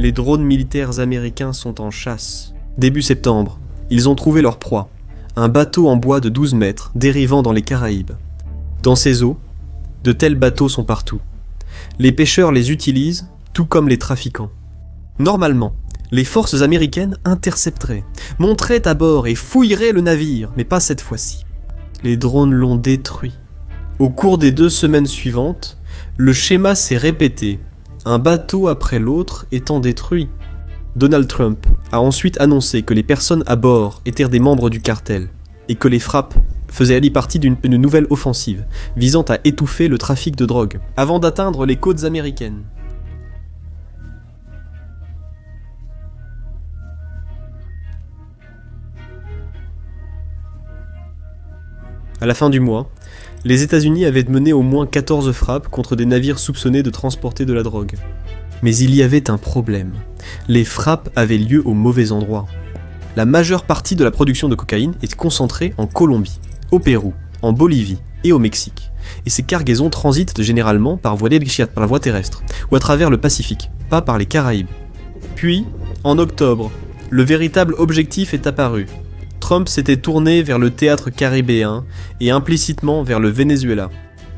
Les drones militaires américains sont en chasse. Début septembre, ils ont trouvé leur proie, un bateau en bois de 12 mètres dérivant dans les Caraïbes. Dans ces eaux, de tels bateaux sont partout. Les pêcheurs les utilisent, tout comme les trafiquants. Normalement, les forces américaines intercepteraient, monteraient à bord et fouilleraient le navire, mais pas cette fois-ci. Les drones l'ont détruit. Au cours des 2 semaines suivantes, le schéma s'est répété, un bateau après l'autre étant détruit. Donald Trump a ensuite annoncé que les personnes à bord étaient des membres du cartel et que les frappes faisaient aller partie d'une nouvelle offensive visant à étouffer le trafic de drogue avant d'atteindre les côtes américaines. À la fin du mois, les États-Unis avaient mené au moins 14 frappes contre des navires soupçonnés de transporter de la drogue. Mais il y avait un problème. Les frappes avaient lieu au mauvais endroit. La majeure partie de la production de cocaïne est concentrée en Colombie, au Pérou, en Bolivie et au Mexique. Et ces cargaisons transitent généralement par voie terrestre, ou à travers le Pacifique, pas par les Caraïbes. Puis, en octobre, le véritable objectif est apparu. Trump s'était tourné vers le théâtre caribéen et implicitement vers le Venezuela.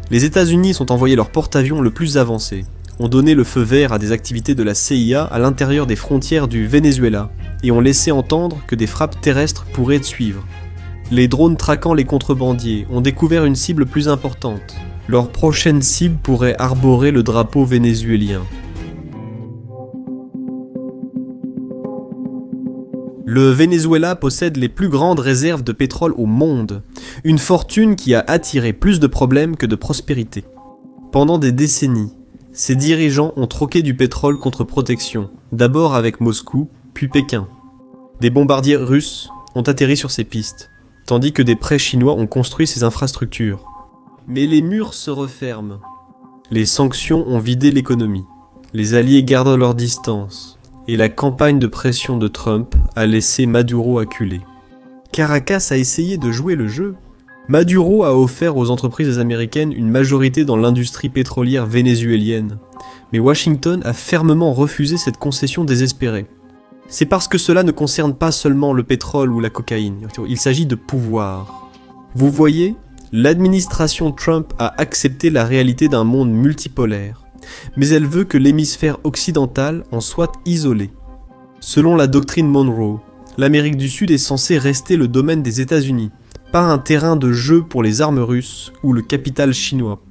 Les États-Unis ont envoyé leur porte-avions le plus avancé, ont donné le feu vert à des activités de la CIA à l'intérieur des frontières du Venezuela et ont laissé entendre que des frappes terrestres pourraient suivre. Les drones traquant les contrebandiers ont découvert une cible plus importante. Leur prochaine cible pourrait arborer le drapeau vénézuélien. Le Venezuela possède les plus grandes réserves de pétrole au monde, une fortune qui a attiré plus de problèmes que de prospérité. Pendant des décennies, ses dirigeants ont troqué du pétrole contre protection, d'abord avec Moscou, puis Pékin. Des bombardiers russes ont atterri sur ces pistes, tandis que des prêts chinois ont construit ces infrastructures. Mais les murs se referment. Les sanctions ont vidé l'économie. Les alliés gardent leur distance. Et la campagne de pression de Trump a laissé Maduro acculé. Caracas a essayé de jouer le jeu. Maduro a offert aux entreprises américaines une majorité dans l'industrie pétrolière vénézuélienne. Mais Washington a fermement refusé cette concession désespérée. C'est parce que cela ne concerne pas seulement le pétrole ou la cocaïne, il s'agit de pouvoir. Vous voyez, l'administration Trump a accepté la réalité d'un monde multipolaire. Mais elle veut que l'hémisphère occidental en soit isolé. Selon la doctrine Monroe, l'Amérique du Sud est censée rester le domaine des États-Unis, pas un terrain de jeu pour les armes russes ou le capital chinois.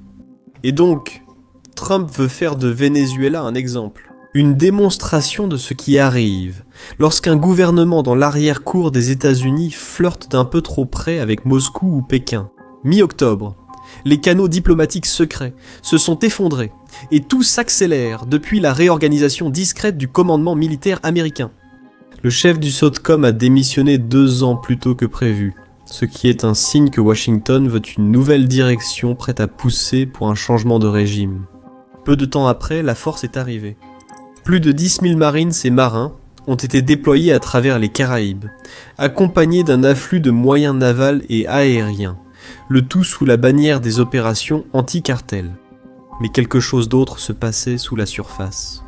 Et donc, Trump veut faire de Venezuela un exemple, une démonstration de ce qui arrive lorsqu'un gouvernement dans l'arrière-cour des États-Unis flirte d'un peu trop près avec Moscou ou Pékin. Mi-octobre, les canaux diplomatiques secrets se sont effondrés et tout s'accélère depuis la réorganisation discrète du commandement militaire américain. Le chef du SOTCOM a démissionné 2 ans plus tôt que prévu, ce qui est un signe que Washington veut une nouvelle direction prête à pousser pour un changement de régime. Peu de temps après, la force est arrivée. Plus de 10 000 marines et marins ont été déployés à travers les Caraïbes, accompagnés d'un afflux de moyens navals et aériens, le tout sous la bannière des opérations anti-cartel. Mais quelque chose d'autre se passait sous la surface.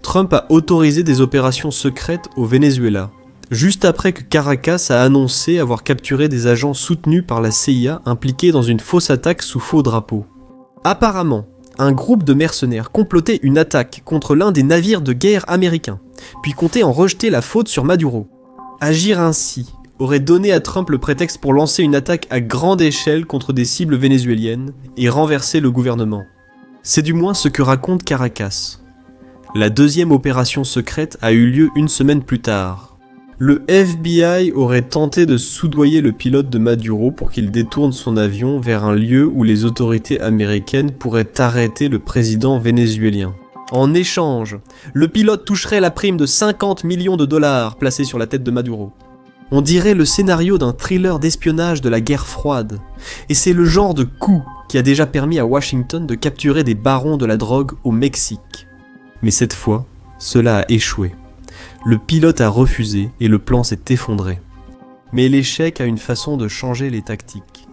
Trump a autorisé des opérations secrètes au Venezuela, juste après que Caracas a annoncé avoir capturé des agents soutenus par la CIA impliqués dans une fausse attaque sous faux drapeau. Apparemment, un groupe de mercenaires complotait une attaque contre l'un des navires de guerre américains, puis comptait en rejeter la faute sur Maduro. Agir ainsi aurait donné à Trump le prétexte pour lancer une attaque à grande échelle contre des cibles vénézuéliennes et renverser le gouvernement. C'est du moins ce que raconte Caracas. La deuxième opération secrète a eu lieu 1 semaine plus tard. Le FBI aurait tenté de soudoyer le pilote de Maduro pour qu'il détourne son avion vers un lieu où les autorités américaines pourraient arrêter le président vénézuélien. En échange, le pilote toucherait la prime de 50 millions de dollars placée sur la tête de Maduro. On dirait le scénario d'un thriller d'espionnage de la guerre froide. Et c'est le genre de coup qui a déjà permis à Washington de capturer des barons de la drogue au Mexique. Mais cette fois, cela a échoué. Le pilote a refusé et le plan s'est effondré. Mais l'échec a une façon de changer les tactiques.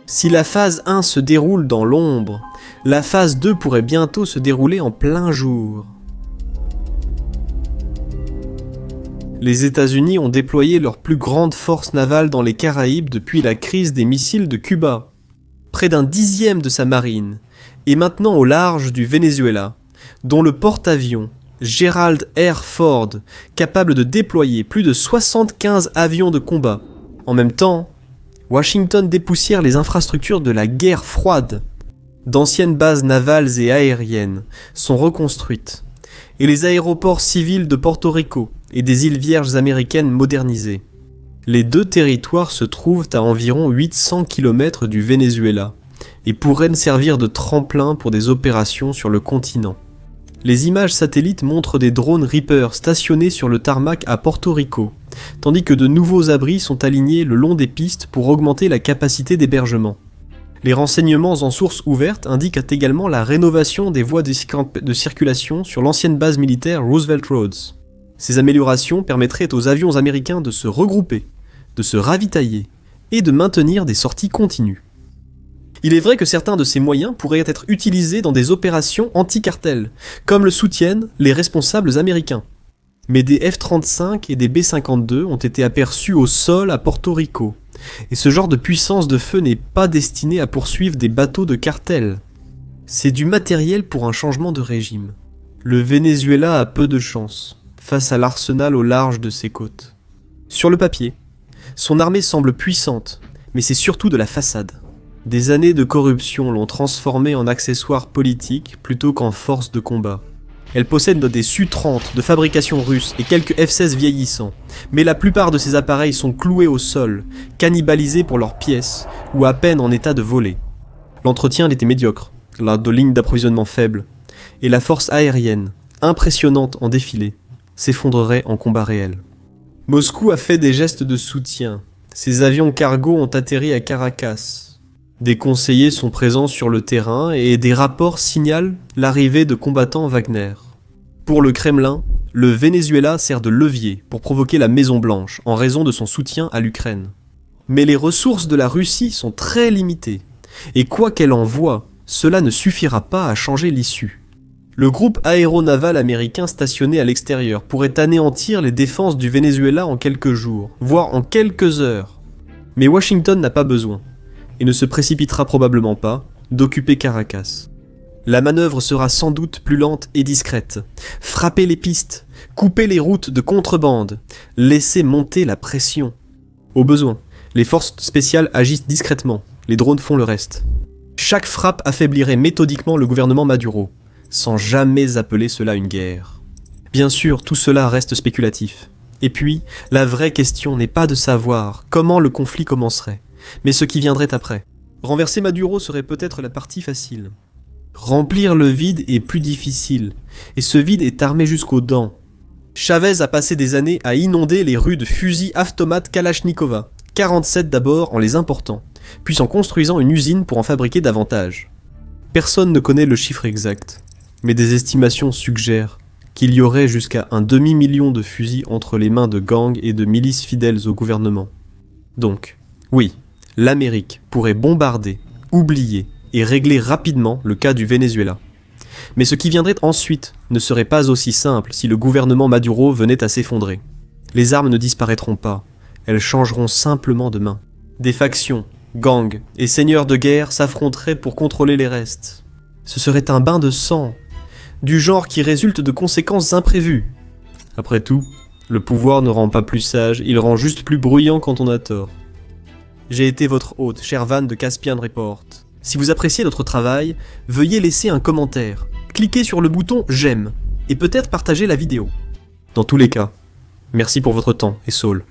Si la phase 1 se déroule dans l'ombre, la phase 2 pourrait bientôt se dérouler en plein jour. Les États-Unis ont déployé leur plus grande force navale dans les Caraïbes depuis la crise des missiles de Cuba. Près d'un dixième de sa marine est maintenant au large du Venezuela, dont le porte-avions Gerald R. Ford, capable de déployer plus de 75 avions de combat. En même temps, Washington dépoussière les infrastructures de la guerre froide. D'anciennes bases navales et aériennes sont reconstruites, et les aéroports civils de Porto Rico et des îles Vierges américaines modernisés. Les deux territoires se trouvent à environ 800 km du Venezuela et pourraient servir de tremplin pour des opérations sur le continent. Les images satellites montrent des drones Reaper stationnés sur le tarmac à Porto Rico, tandis que de nouveaux abris sont alignés le long des pistes pour augmenter la capacité d'hébergement. Les renseignements en source ouverte indiquent également la rénovation des voies de circulation sur l'ancienne base militaire Roosevelt Roads. Ces améliorations permettraient aux avions américains de se regrouper, de se ravitailler et de maintenir des sorties continues. Il est vrai que certains de ces moyens pourraient être utilisés dans des opérations anti-cartel, comme le soutiennent les responsables américains. Mais des F-35 et des B-52 ont été aperçus au sol à Porto Rico, et ce genre de puissance de feu n'est pas destiné à poursuivre des bateaux de cartel. C'est du matériel pour un changement de régime. Le Venezuela a peu de chance, face à l'arsenal au large de ses côtes. Sur le papier, son armée semble puissante, mais c'est surtout de la façade. Des années de corruption l'ont transformée en accessoire politique plutôt qu'en force de combat. Elle possède des Su-30 de fabrication russe et quelques F-16 vieillissants, mais la plupart de ces appareils sont cloués au sol, cannibalisés pour leurs pièces ou à peine en état de voler. L'entretien était médiocre, la ligne d'approvisionnement faible, et la force aérienne, impressionnante en défilé, s'effondrerait en combat réel. Moscou a fait des gestes de soutien. Ses avions cargo ont atterri à Caracas. Des conseillers sont présents sur le terrain et des rapports signalent l'arrivée de combattants Wagner. Pour le Kremlin, le Venezuela sert de levier pour provoquer la Maison-Blanche en raison de son soutien à l'Ukraine. Mais les ressources de la Russie sont très limitées, et quoi qu'elle envoie, cela ne suffira pas à changer l'issue. Le groupe aéronaval américain stationné à l'extérieur pourrait anéantir les défenses du Venezuela en quelques jours, voire en quelques heures. Mais Washington n'a pas besoin, et ne se précipitera probablement pas, d'occuper Caracas. La manœuvre sera sans doute plus lente et discrète. Frapper les pistes, couper les routes de contrebande, laisser monter la pression. Au besoin, les forces spéciales agissent discrètement, les drones font le reste. Chaque frappe affaiblirait méthodiquement le gouvernement Maduro, sans jamais appeler cela une guerre. Bien sûr, tout cela reste spéculatif. Et puis, la vraie question n'est pas de savoir comment le conflit commencerait, mais ce qui viendrait après. Renverser Maduro serait peut-être la partie facile. Remplir le vide est plus difficile, et ce vide est armé jusqu'aux dents. Chavez a passé des années à inonder les rues de fusils automates Kalachnikova, 47 d'abord en les important, puis en construisant une usine pour en fabriquer davantage. Personne ne connaît le chiffre exact, mais des estimations suggèrent qu'il y aurait jusqu'à un demi-million de fusils entre les mains de gangs et de milices fidèles au gouvernement. Donc, oui, l'Amérique pourrait bombarder, oublier et régler rapidement le cas du Venezuela. Mais ce qui viendrait ensuite ne serait pas aussi simple si le gouvernement Maduro venait à s'effondrer. Les armes ne disparaîtront pas, elles changeront simplement de main. Des factions, gangs et seigneurs de guerre s'affronteraient pour contrôler les restes. Ce serait un bain de sang, du genre qui résulte de conséquences imprévues. Après tout, le pouvoir ne rend pas plus sage, il rend juste plus bruyant quand on a tort. J'ai été votre hôte, cher Van de Caspian Report. Si vous appréciez notre travail, veuillez laisser un commentaire, cliquez sur le bouton j'aime, et peut-être partager la vidéo. Dans tous les cas, merci pour votre temps, et Saul.